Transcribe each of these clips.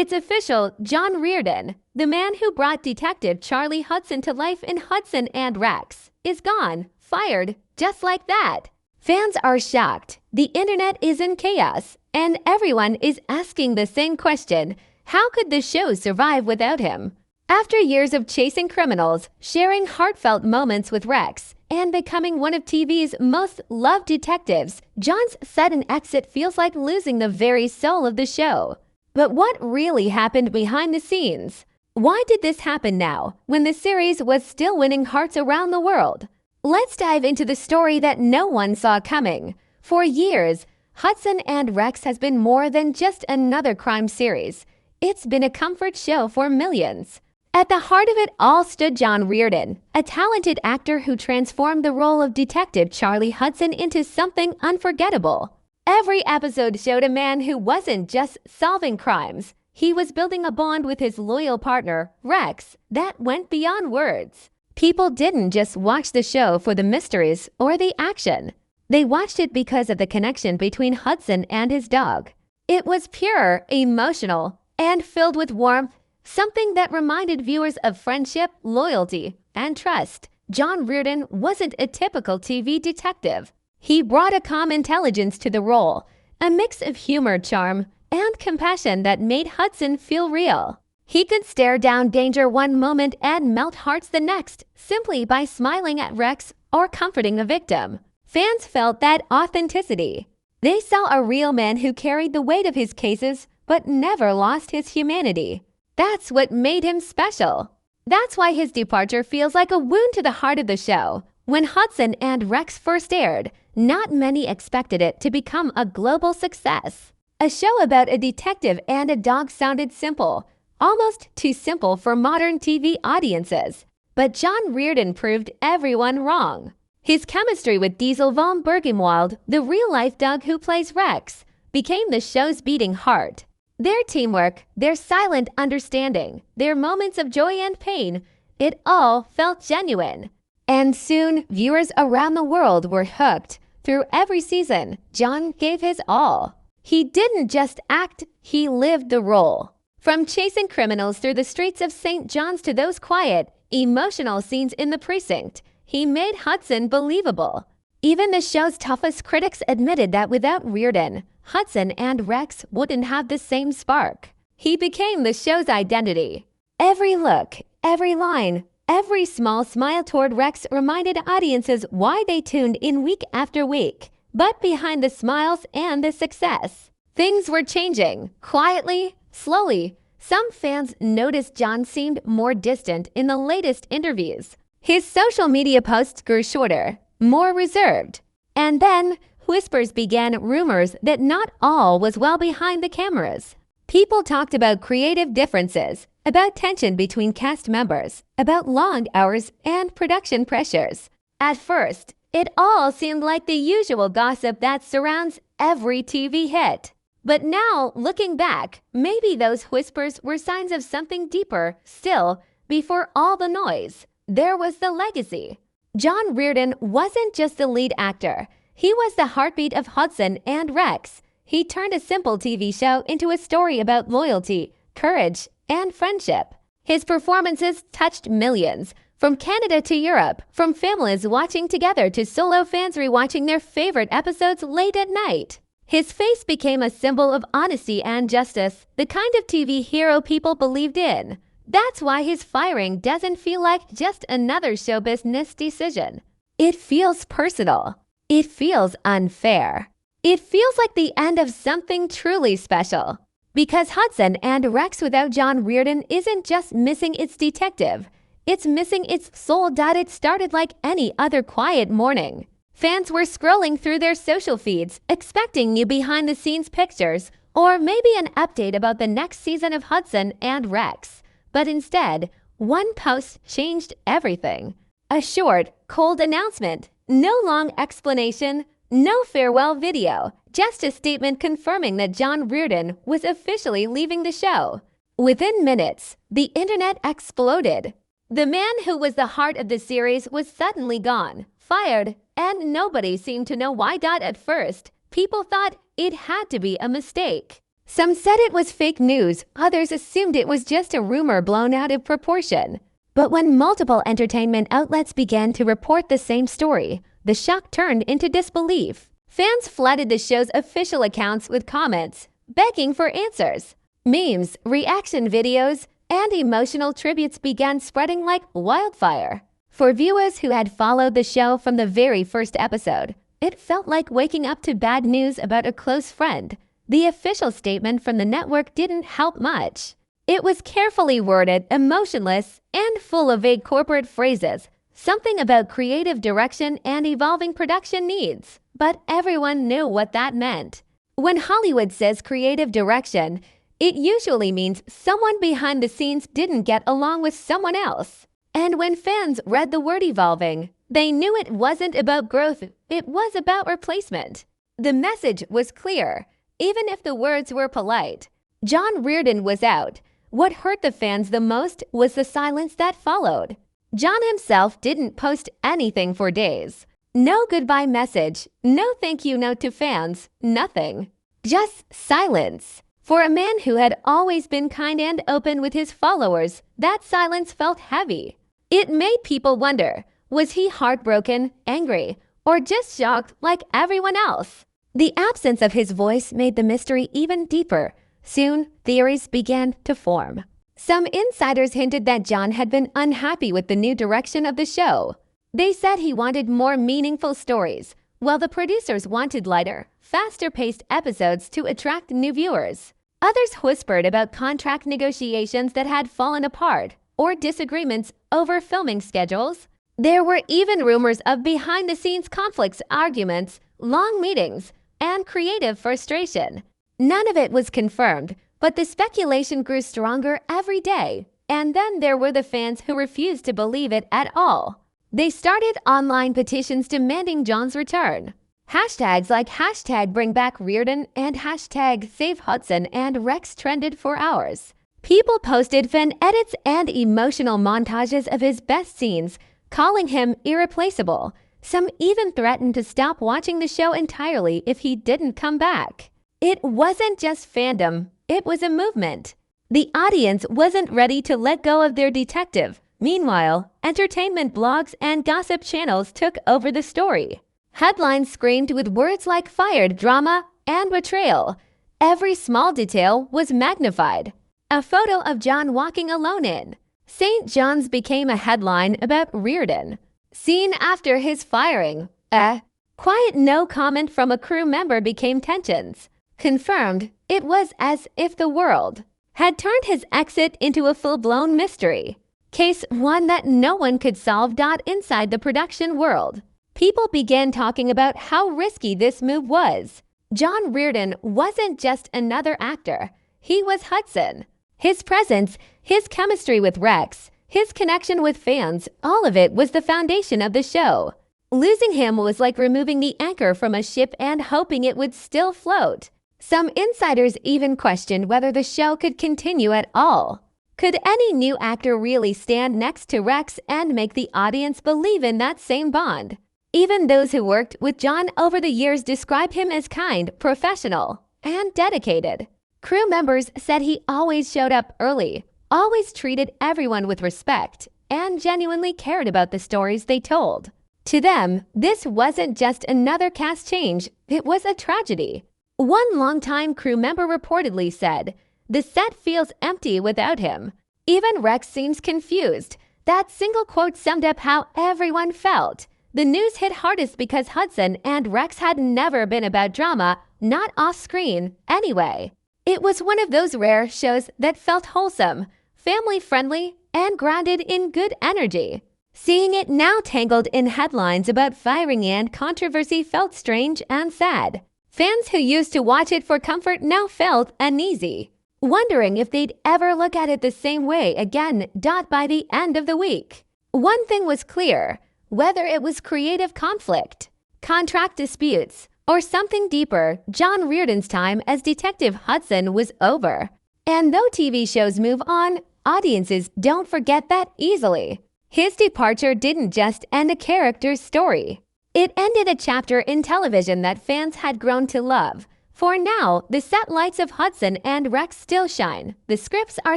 It's official, John Reardon, the man who brought Detective Charlie Hudson to life in Hudson and Rex, is gone, fired, just like that. Fans are shocked, the internet is in chaos, and everyone is asking the same question: how could the show survive without him? After years of chasing criminals, sharing heartfelt moments with Rex, and becoming one of TV's most loved detectives, John's sudden exit feels like losing the very soul of the show. But what really happened behind the scenes? Why did this happen now, when the series was still winning hearts around the world? Let's dive into the story that no one saw coming. For years, Hudson and Rex has been more than just another crime series. It's been a comfort show for millions. At the heart of it all stood John Reardon, a talented actor who transformed the role of Detective Charlie Hudson into something unforgettable. Every episode showed a man who wasn't just solving crimes. He was building a bond with his loyal partner, Rex, that went beyond words. People didn't just watch the show for the mysteries or the action. They watched it because of the connection between Hudson and his dog. It was pure, emotional, and filled with warmth, something that reminded viewers of friendship, loyalty, and trust. John Reardon wasn't a typical TV detective. He brought a calm intelligence to the role, a mix of humor, charm, and compassion that made Hudson feel real. He could stare down danger one moment and melt hearts the next, simply by smiling at Rex or comforting a victim. Fans felt that authenticity. They saw a real man who carried the weight of his cases but never lost his humanity. That's what made him special. That's why his departure feels like a wound to the heart of the show. When Hudson and Rex first aired, not many expected it to become a global success. A show about a detective and a dog sounded simple, almost too simple for modern TV audiences. But John Reardon proved everyone wrong. His chemistry with Diesel von Bergenwald, the real-life dog who plays Rex, became the show's beating heart. Their teamwork, their silent understanding, their moments of joy and pain, it all felt genuine. And soon, viewers around the world were hooked. Through every season, John gave his all. He didn't just act, he lived the role. From chasing criminals through the streets of St. John's to those quiet, emotional scenes in the precinct, he made Hudson believable. Even the show's toughest critics admitted that without Reardon, Hudson and Rex wouldn't have the same spark. He became the show's identity. Every look, every line, every small smile toward Rex reminded audiences why they tuned in week after week. But behind the smiles and the success, things were changing, quietly, slowly. Some fans noticed John seemed more distant in the latest interviews. His social media posts grew shorter, more reserved. And then, whispers began, rumors that not all was well behind the cameras. People talked about creative differences, about tension between cast members, about long hours and production pressures. At first, it all seemed like the usual gossip that surrounds every TV hit. But now, looking back, maybe those whispers were signs of something deeper. Still, before all the noise, there was the legacy. John Reardon wasn't just the lead actor. He was the heartbeat of Hudson and Rex. He turned a simple TV show into a story about loyalty, courage, and friendship. His performances touched millions, from Canada to Europe, from families watching together to solo fans rewatching their favorite episodes late at night. His face became a symbol of honesty and justice, the kind of TV hero people believed in. That's why his firing doesn't feel like just another show business decision. It feels personal. It feels unfair. It feels like the end of something truly special. Because Hudson and Rex without John Reardon isn't just missing its detective. It's missing its soul. It started like any other quiet morning. Fans were scrolling through their social feeds, expecting new behind-the-scenes pictures, or maybe an update about the next season of Hudson and Rex. But instead, one post changed everything. A short, cold announcement. No long explanation, no farewell video, just a statement confirming that John Reardon was officially leaving the show. Within minutes, the internet exploded. The man who was the heart of the series was suddenly gone, fired, and nobody seemed to know why. At first, people thought it had to be a mistake. Some said it was fake news, others assumed it was just a rumor blown out of proportion. But when multiple entertainment outlets began to report the same story, the shock turned into disbelief. Fans flooded the show's official accounts with comments, begging for answers. Memes, reaction videos, and emotional tributes began spreading like wildfire. For viewers who had followed the show from the very first episode, it felt like waking up to bad news about a close friend. The official statement from the network didn't help much. It was carefully worded, emotionless, and full of vague corporate phrases, something about creative direction and evolving production needs. But everyone knew what that meant. When Hollywood says creative direction, it usually means someone behind the scenes didn't get along with someone else. And when fans read the word evolving, they knew it wasn't about growth, it was about replacement. The message was clear, even if the words were polite. John Reardon was out. What hurt the fans the most was the silence that followed. John himself didn't post anything for days. No goodbye message, no thank you note to fans, nothing. Just silence. For a man who had always been kind and open with his followers, that silence felt heavy. It made people wonder, was he heartbroken, angry, or just shocked like everyone else? The absence of his voice made the mystery even deeper. Soon, theories began to form. Some insiders hinted that John had been unhappy with the new direction of the show. They said he wanted more meaningful stories, while the producers wanted lighter, faster-paced episodes to attract new viewers. Others whispered about contract negotiations that had fallen apart, or disagreements over filming schedules. There were even rumors of behind-the-scenes conflicts, arguments, long meetings, and creative frustration. None of it was confirmed, but the speculation grew stronger every day. And then there were the fans who refused to believe it at all. They started online petitions demanding John's return. Hashtags like #BringBackReardon and #SaveHudson and Rex trended for hours. People posted fan edits and emotional montages of his best scenes, calling him irreplaceable. Some even threatened to stop watching the show entirely if he didn't come back. It wasn't just fandom, it was a movement. The audience wasn't ready to let go of their detective. Meanwhile, entertainment blogs and gossip channels took over the story. Headlines screamed with words like fired, drama, and betrayal. Every small detail was magnified. A photo of John walking alone in St. John's became a headline about Reardon. Seen after his firing. Quiet no comment from a crew member became tensions. Confirmed, it was as if the world had turned his exit into a full-blown mystery. Case one that no one could solve. Inside the production world, people began talking about how risky this move was. John Reardon wasn't just another actor. He was Hudson. His presence, his chemistry with Rex, his connection with fans, all of it was the foundation of the show. Losing him was like removing the anchor from a ship and hoping it would still float. Some insiders even questioned whether the show could continue at all. Could any new actor really stand next to Rex and make the audience believe in that same bond? Even those who worked with John over the years described him as kind, professional, and dedicated. Crew members said he always showed up early, always treated everyone with respect, and genuinely cared about the stories they told. To them, this wasn't just another cast change, it was a tragedy. One longtime crew member reportedly said, "The set feels empty without him." Even Rex seems confused. That single quote summed up how everyone felt. The news hit hardest because Hudson and Rex had never been about drama, not off-screen, anyway. It was one of those rare shows that felt wholesome, family-friendly, and grounded in good energy. Seeing it now tangled in headlines about firing and controversy felt strange and sad. Fans who used to watch it for comfort now felt uneasy, wondering if they'd ever look at it the same way again. By the end of the week, one thing was clear: whether it was creative conflict, contract disputes, or something deeper, John Reardon's time as Detective Hudson was over. And though TV shows move on, audiences don't forget that easily. His departure didn't just end a character's story. It ended a chapter in television that fans had grown to love. For now, the set lights of Hudson and Rex still shine, the scripts are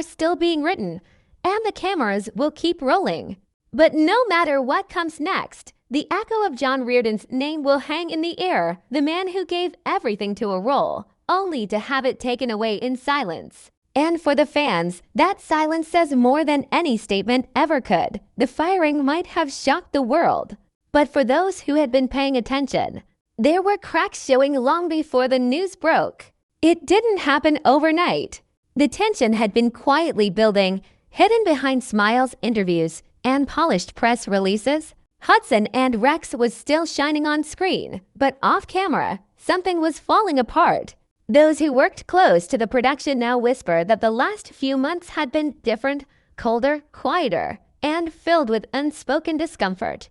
still being written, and the cameras will keep rolling. But no matter what comes next, the echo of John Reardon's name will hang in the air, the man who gave everything to a role, only to have it taken away in silence. And for the fans, that silence says more than any statement ever could. The firing might have shocked the world. But for those who had been paying attention, there were cracks showing long before the news broke. It didn't happen overnight. The tension had been quietly building, hidden behind smiles, interviews, and polished press releases. Hudson and Rex was still shining on screen, but off camera, something was falling apart. Those who worked close to the production now whisper that the last few months had been different, colder, quieter, and filled with unspoken discomfort.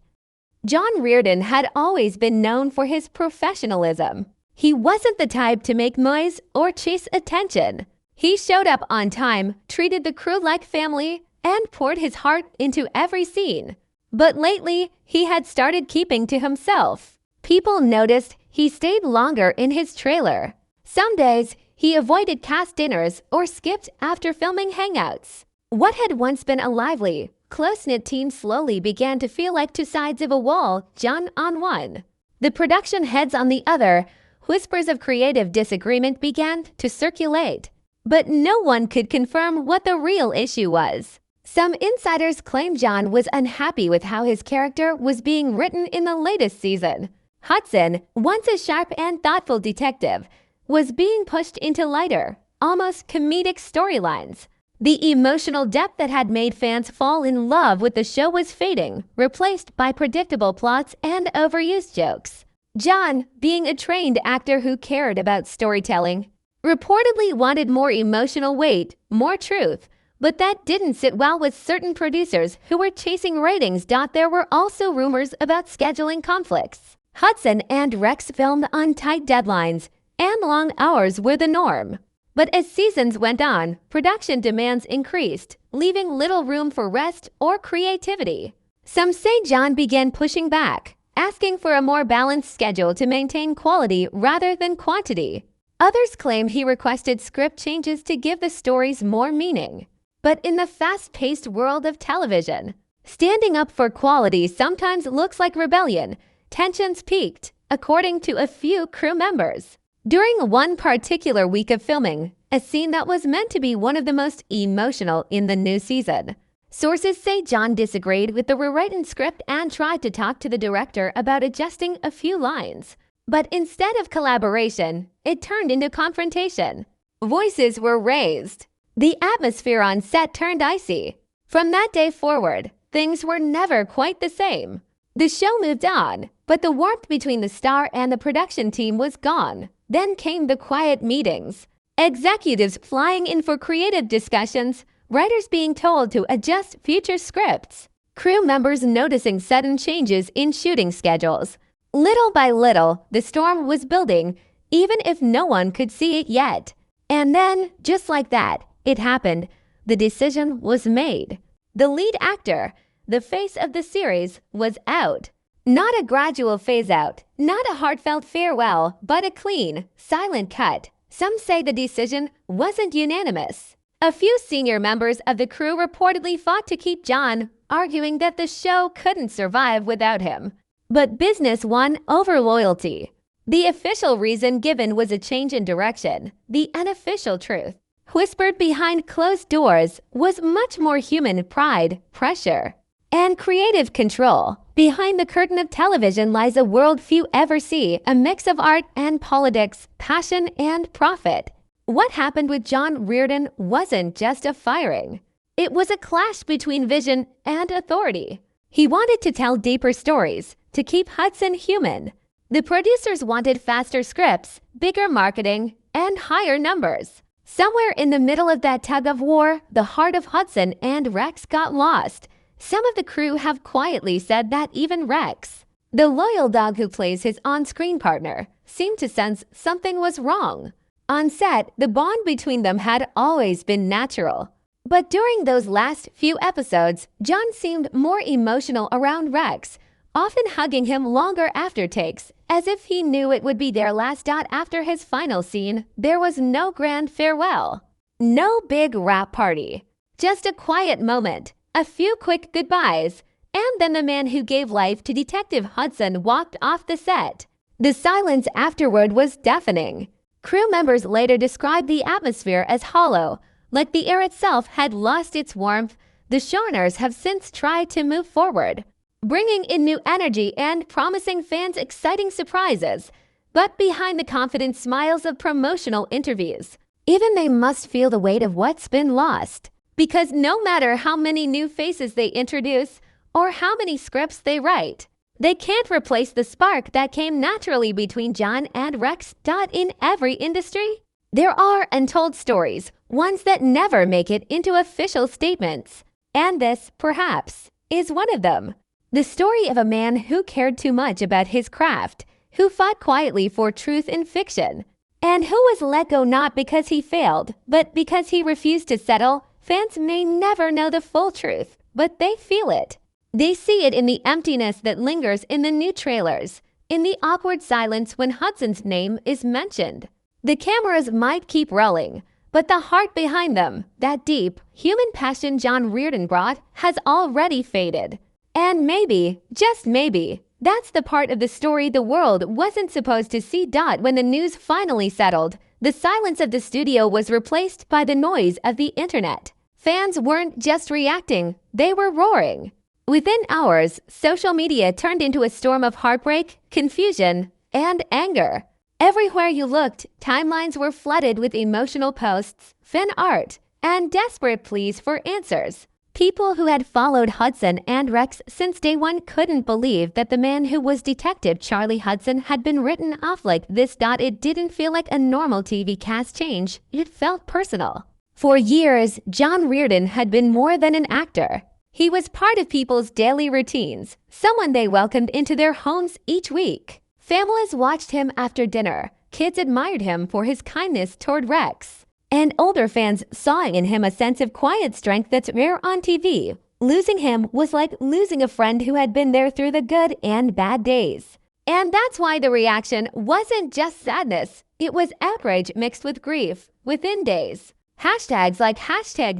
John Reardon had always been known for his professionalism. He wasn't the type to make noise or chase attention. He showed up on time, treated the crew like family, and poured his heart into every scene. But lately, he had started keeping to himself. People noticed he stayed longer in his trailer. Some days, he avoided cast dinners or skipped after filming hangouts. What had once been a lively, close-knit team slowly began to feel like two sides of a wall, John on one, the production heads on the other. Whispers of creative disagreement began to circulate, but no one could confirm what the real issue was. Some insiders claimed John was unhappy with how his character was being written in the latest season. Hudson, once a sharp and thoughtful detective, was being pushed into lighter, almost comedic storylines. The emotional depth that had made fans fall in love with the show was fading, replaced by predictable plots and overused jokes. John, being a trained actor who cared about storytelling, reportedly wanted more emotional weight, more truth, but that didn't sit well with certain producers who were chasing ratings. There were also rumors about scheduling conflicts. Hudson and Rex filmed on tight deadlines, and long hours were the norm. But as seasons went on, production demands increased, leaving little room for rest or creativity. Some say John began pushing back, asking for a more balanced schedule to maintain quality rather than quantity. Others claim he requested script changes to give the stories more meaning. But in the fast-paced world of television, standing up for quality sometimes looks like rebellion. Tensions peaked, according to a few crew members. During one particular week of filming, a scene that was meant to be one of the most emotional in the new season. Sources say John disagreed with the rewritten script and tried to talk to the director about adjusting a few lines. But instead of collaboration, it turned into confrontation. Voices were raised. The atmosphere on set turned icy. From that day forward, things were never quite the same. The show moved on, but the warmth between the star and the production team was gone. Then came the quiet meetings. Executives flying in for creative discussions, writers being told to adjust future scripts, crew members noticing sudden changes in shooting schedules. Little by little, the storm was building, even if no one could see it yet. And then, just like that, it happened. The decision was made. The lead actor, the face of the series, was out. Not a gradual phase-out, not a heartfelt farewell, but a clean, silent cut. Some say the decision wasn't unanimous. A few senior members of the crew reportedly fought to keep John, arguing that the show couldn't survive without him. But business won over loyalty. The official reason given was a change in direction. The unofficial truth, whispered behind closed doors, was much more human pride, pressure, and creative control. Behind the curtain of television lies a world few ever see, a mix of art and politics, passion and profit. What happened with John Reardon wasn't just a firing. It was a clash between vision and authority. He wanted to tell deeper stories, to keep Hudson human. The producers wanted faster scripts, bigger marketing, and higher numbers. Somewhere in the middle of that tug-of-war, the heart of Hudson and Rex got lost. Some of the crew have quietly said that even Rex, the loyal dog who plays his on-screen partner, seemed to sense something was wrong. On set, the bond between them had always been natural. But during those last few episodes, John seemed more emotional around Rex, often hugging him longer after takes, as if he knew it would be their last. After his final scene, there was no grand farewell. No big wrap party. Just a quiet moment, a few quick goodbyes, and then the man who gave life to Detective Hudson walked off the set. The silence afterward was deafening. Crew members later described the atmosphere as hollow, like the air itself had lost its warmth. The showrunners have since tried to move forward, bringing in new energy and promising fans exciting surprises. But behind the confident smiles of promotional interviews, even they must feel the weight of what's been lost. Because no matter how many new faces they introduce or how many scripts they write, they can't replace the spark that came naturally between John and Rex. In every industry, there are untold stories, ones that never make it into official statements. And this, perhaps, is one of them. The story of a man who cared too much about his craft, who fought quietly for truth in fiction, and who was let go not because he failed, but because he refused to settle. Fans may never know the full truth, but they feel it. They see it in the emptiness that lingers in the new trailers, in the awkward silence when Hudson's name is mentioned. The cameras might keep rolling, but the heart behind them, that deep, human passion John Reardon brought, has already faded. And maybe, just maybe, that's the part of the story the world wasn't supposed to see. When the news finally settled, the silence of the studio was replaced by the noise of the internet. Fans weren't just reacting, they were roaring. Within hours, social media turned into a storm of heartbreak, confusion, and anger. Everywhere you looked, timelines were flooded with emotional posts, fan art, and desperate pleas for answers. People who had followed Hudson and Rex since day one couldn't believe that the man who was Detective Charlie Hudson had been written off like this. It didn't feel like a normal TV cast change, it felt personal. For years, John Reardon had been more than an actor. He was part of people's daily routines, someone they welcomed into their homes each week. Families watched him after dinner, kids admired him for his kindness toward Rex, and older fans saw in him a sense of quiet strength that's rare on TV. Losing him was like losing a friend who had been there through the good and bad days. And that's why the reaction wasn't just sadness, it was outrage mixed with grief within days. Hashtags like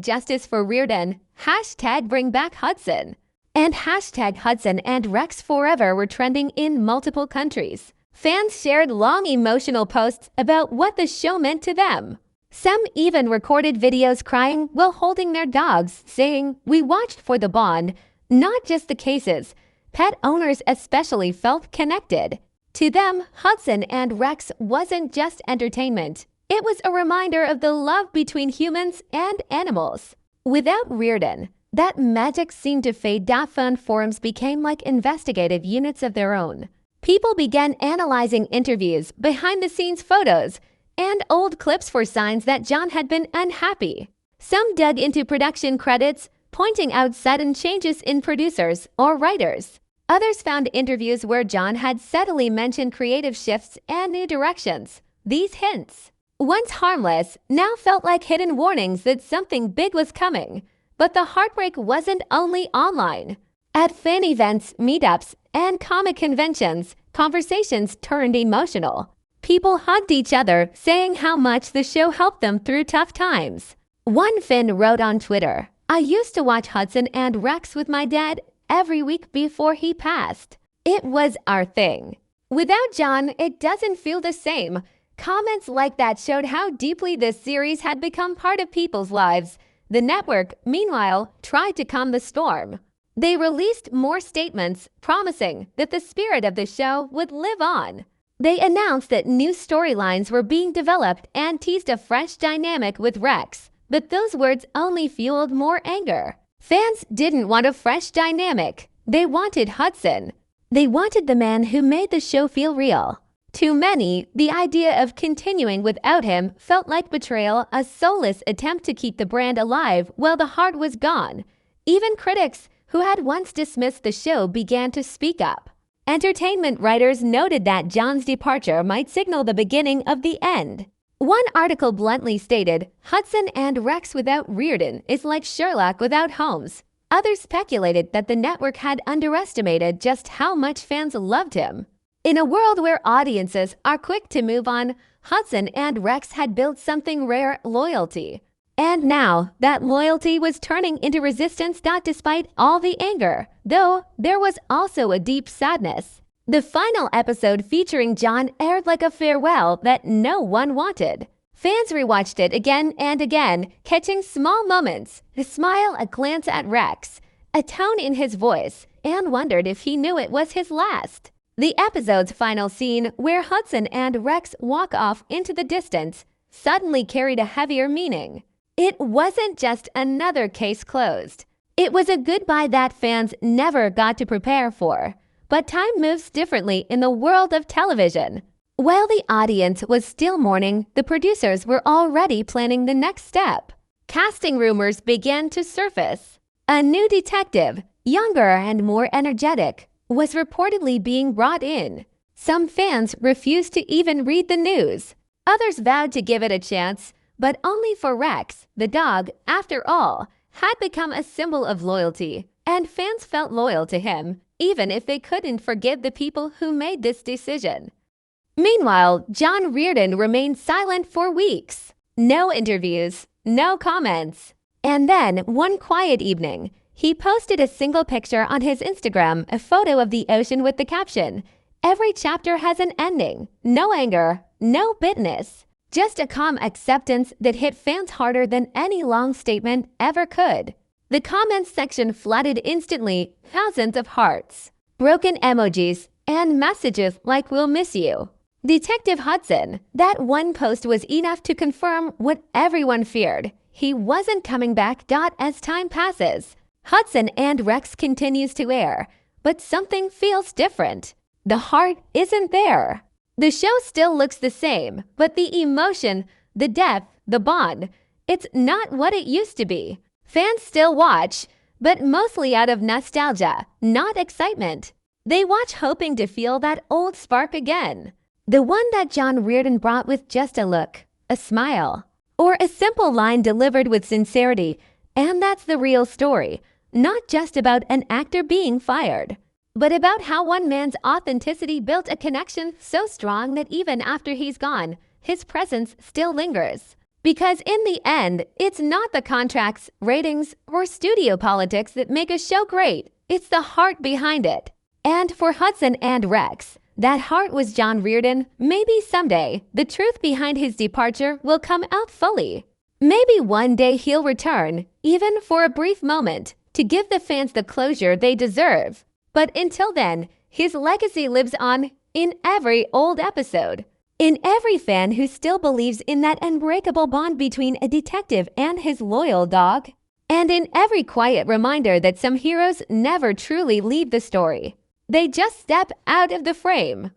#Justice for Reardon, #Bring Back Hudson, and #Hudson and Rex Forever were trending in multiple countries. Fans shared long emotional posts about what the show meant to them. Some even recorded videos crying while holding their dogs, saying, "We watched for the bond, not just the cases." Pet owners especially felt connected. To them, Hudson and Rex wasn't just entertainment. It was a reminder of the love between humans and animals. Without Reardon, that magic seemed to fade. Fan forums became like investigative units of their own. People began analyzing interviews, behind-the-scenes photos, and old clips for signs that John had been unhappy. Some dug into production credits, pointing out sudden changes in producers or writers. Others found interviews where John had subtly mentioned creative shifts and new directions. These hints, once harmless, now felt like hidden warnings that something big was coming. But the heartbreak wasn't only online. At fan events, meetups, and comic conventions, conversations turned emotional. People hugged each other, saying how much the show helped them through tough times. One fan wrote on Twitter, "I used to watch Hudson and Rex with my dad every week before he passed. It was our thing. Without John, it doesn't feel the same." Comments like that showed how deeply this series had become part of people's lives. The network, meanwhile, tried to calm the storm. They released more statements, promising that the spirit of the show would live on. They announced that new storylines were being developed and teased a fresh dynamic with Rex, but those words only fueled more anger. Fans didn't want a fresh dynamic. They wanted Hudson. They wanted the man who made the show feel real. To many, the idea of continuing without him felt like betrayal, a soulless attempt to keep the brand alive while the heart was gone. Even critics who had once dismissed the show began to speak up. Entertainment writers noted that John's departure might signal the beginning of the end. One article bluntly stated, "Hudson and Rex without Reardon is like Sherlock without Holmes." Others speculated that the network had underestimated just how much fans loved him. In a world where audiences are quick to move on, Hudson and Rex had built something rare: loyalty. And now, that loyalty was turning into resistance, not despite all the anger, though there was also a deep sadness. The final episode featuring John aired like a farewell that no one wanted. Fans rewatched it again and again, catching small moments, a smile, a glance at Rex, a tone in his voice, and wondered if he knew it was his last. The episode's final scene, where Hudson and Rex walk off into the distance, suddenly carried a heavier meaning. It wasn't just another case closed. It was a goodbye that fans never got to prepare for. But time moves differently in the world of television. While the audience was still mourning, the producers were already planning the next step. Casting rumors began to surface. A new detective, younger and more energetic, was reportedly being brought in. Some fans refused to even read the news. Others vowed to give it a chance, but only for Rex. The dog, after all, had become a symbol of loyalty, and fans felt loyal to him, even if they couldn't forgive the people who made this decision. Meanwhile, John Reardon remained silent for weeks. No interviews, no comments. And then, one quiet evening, he posted a single picture on his Instagram, a photo of the ocean with the caption, "Every chapter has an ending. No anger, no bitterness." Just a calm acceptance that hit fans harder than any long statement ever could. The comments section flooded instantly, thousands of hearts, broken emojis, and messages like "We'll miss you." Detective Hudson. That one post was enough to confirm what everyone feared. He wasn't coming back. As time passes, Hudson and Rex continues to air, but something feels different. The heart isn't there. The show still looks the same, but the emotion, the depth, the bond, it's not what it used to be. Fans still watch, but mostly out of nostalgia, not excitement. They watch hoping to feel that old spark again. The one that John Reardon brought with just a look, a smile, or a simple line delivered with sincerity. And that's the real story, not just about an actor being fired, but about how one man's authenticity built a connection so strong that even after he's gone, his presence still lingers. Because in the end, it's not the contracts, ratings, or studio politics that make a show great. It's the heart behind it. And for Hudson and Rex, that heart was John Reardon. Maybe someday, the truth behind his departure will come out fully. Maybe one day he'll return, even for a brief moment, to give the fans the closure they deserve. But until then, his legacy lives on in every old episode, in every fan who still believes in that unbreakable bond between a detective and his loyal dog, and in every quiet reminder that some heroes never truly leave the story. They just step out of the frame.